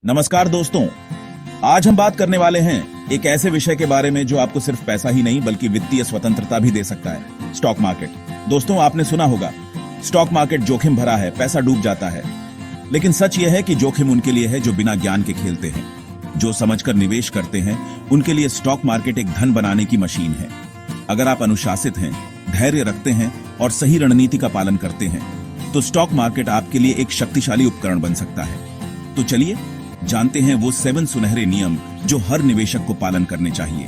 नमस्कार दोस्तों, आज हम बात करने वाले हैं एक ऐसे विषय के बारे में जो आपको सिर्फ पैसा ही नहीं बल्कि वित्तीय स्वतंत्रता भी दे सकता है। Stock market. दोस्तों, आपने सुना होगा स्टॉक मार्केट जोखिम भरा है, पैसा डूब जाता है। लेकिन सच यह है कि जोखिम उनके लिए है जो बिना ज्ञान के खेलते हैं। जो समझकर निवेश करते हैं उनके लिए स्टॉक मार्केट एक धन बनाने की मशीन है। अगर आप अनुशासित हैं, धैर्य रखते हैं और सही रणनीति का पालन करते हैं तो स्टॉक मार्केट आपके लिए एक शक्तिशाली उपकरण बन सकता है। तो चलिए जानते हैं वो 7 सुनहरे नियम जो हर निवेशक को पालन करने चाहिए।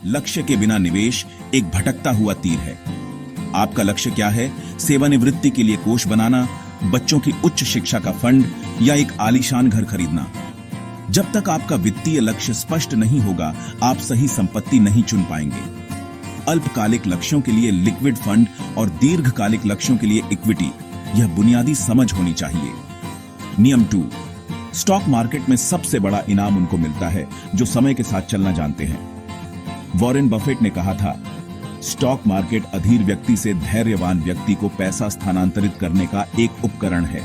लक्ष्य के बिना निवेश एक भटकता हुआ तीर है। आपका लक्ष्य क्या है? सेवानिवृत्ति के लिए कोष बनाना, बच्चों की उच्च शिक्षा का फंड या एक आलीशान घर खरीदना? जब तक आपका वित्तीय लक्ष्य स्पष्ट नहीं होगा, आप सही संपत्ति नहीं चुन पाएंगे। अल्पकालिक लक्ष्यों के लिए लिक्विड फंड और दीर्घकालिक लक्ष्यों के लिए इक्विटी, यह बुनियादी समझ होनी चाहिए। नियम 2, स्टॉक मार्केट में सबसे बड़ा इनाम उनको मिलता है जो समय के साथ चलना जानते हैं। वॉरेन बफेट ने कहा था, स्टॉक मार्केट अधीर व्यक्ति से धैर्यवान व्यक्ति को पैसा स्थानांतरित करने का एक उपकरण है।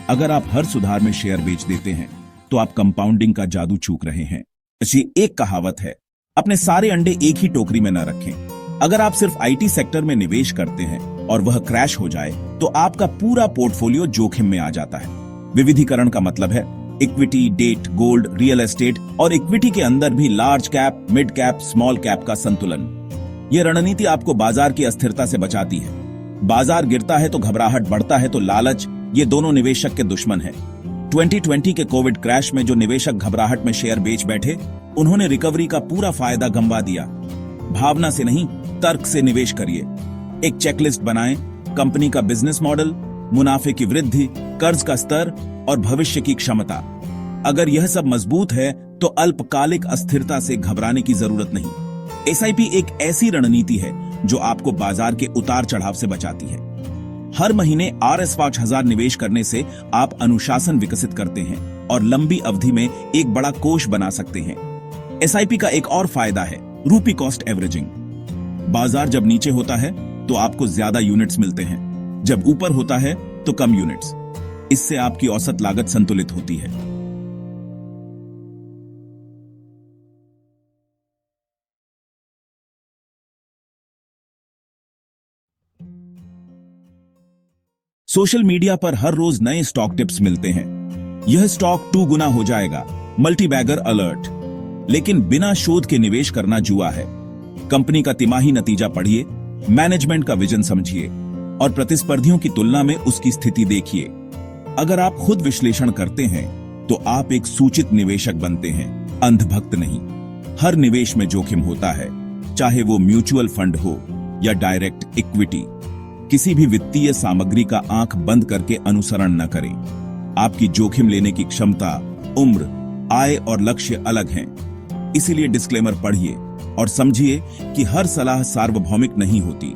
अगर आप हर सुधार में शेयर बेच देते हैं तो आप कंपाउंडिंग का जादू चूक रहे हैं। ऐसी एक कहावत है, अपने सारे अंडे एक ही टोकरी में न रखें। अगर आप सिर्फ आईटी सेक्टर में निवेश करते हैं और वह क्रैश हो जाए तो आपका पूरा पोर्टफोलियो जोखिम में आ जाता है। विविधीकरण का मतलब है equity, debt, gold, real estate और इक्विटी के अंदर भी large cap, mid cap, small cap का संतुलन। यह रणनीति आपको बाजार की अस्थिरता से बचाती है। बाजार गिरता है तो घबराहट, बढ़ता है तो लालच, ये दोनों निवेशक के दुश्मन है। 2020 के कोविड क्रैश में जो निवेशक घबराहट में शेयर बेच बैठे, उन्होंने रिकवरी का पूरा फायदा गंवा दिया। भावना से नहीं, तर्क से निवेश करिए। एक चेकलिस्ट बनाएं, कंपनी का बिजनेस मॉडल, मुनाफे की वृद्धि, कर्ज का स्तर और भविष्य की क्षमता। अगर यह सब मजबूत है तो अल्पकालिक अस्थिरता से घबराने की जरूरत नहीं। एसआईपी एक ऐसी रणनीति है जो आपको बाजार के उतार चढ़ाव से बचाती है। हर महीने RS 5000 निवेश करने से आप अनुशासन विकसित करते हैं और लंबी अवधि में एक बड़ा कोष बना सकते हैं। एसआईपी का एक और फायदा है रूपी कॉस्ट एवरेजिंग। बाजार जब नीचे होता है तो आपको ज्यादा यूनिट्स मिलते हैं, जब ऊपर होता है तो कम यूनिट्स। इससे आपकी औसत लागत संतुलित होती है। सोशल मीडिया पर हर रोज नए स्टॉक टिप्स मिलते हैं। यह स्टॉक 2 गुना हो जाएगा, मल्टीबैगर अलर्ट। लेकिन बिना शोध के निवेश करना जुआ है। कंपनी का तिमाही नतीजा पढ़िए, मैनेजमेंट का विजन समझिए और प्रतिस्पर्धियों की तुलना में उसकी स्थिति देखिए। अगर आप खुद विश्लेषण करते हैं तो आप एक सूचित निवेशक बनते हैं, अंधभक्त नहीं। हर निवेश में जोखिम होता है, चाहे वो म्यूचुअल फंड हो या डायरेक्ट इक्विटी। किसी भी वित्तीय सामग्री का आंख बंद करके अनुसरण न करें। आपकी जोखिम लेने की क्षमता, उम्र, आय और लक्ष्य अलग हैं। इसीलिए डिस्क्लेमर पढ़िए और समझिए कि हर सलाह सार्वभौमिक नहीं होती।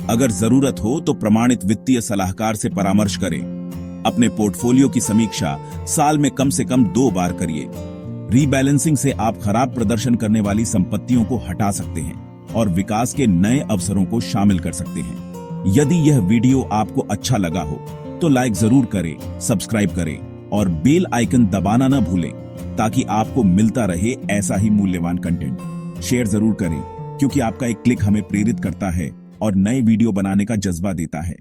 अगर जरूरत हो तो प्रमाणित वित्तीय सलाहकार से परामर्श करें। अपने पोर्टफोलियो की समीक्षा साल में कम से कम 2 बार करिए। रीबैलेंसिंग से आप खराब प्रदर्शन करने वाली संपत्तियों को हटा सकते हैं और विकास के नए अवसरों को शामिल कर सकते हैं। यदि यह वीडियो आपको अच्छा लगा हो तो लाइक जरूर करें, सब्सक्राइब करें और बेल आइकन दबाना न भूलें ताकि आपको मिलता रहे ऐसा ही मूल्यवान कंटेंट। शेयर जरूर करें क्योंकि आपका एक क्लिक हमें प्रेरित करता है और नए वीडियो बनाने का जज्बा देता है।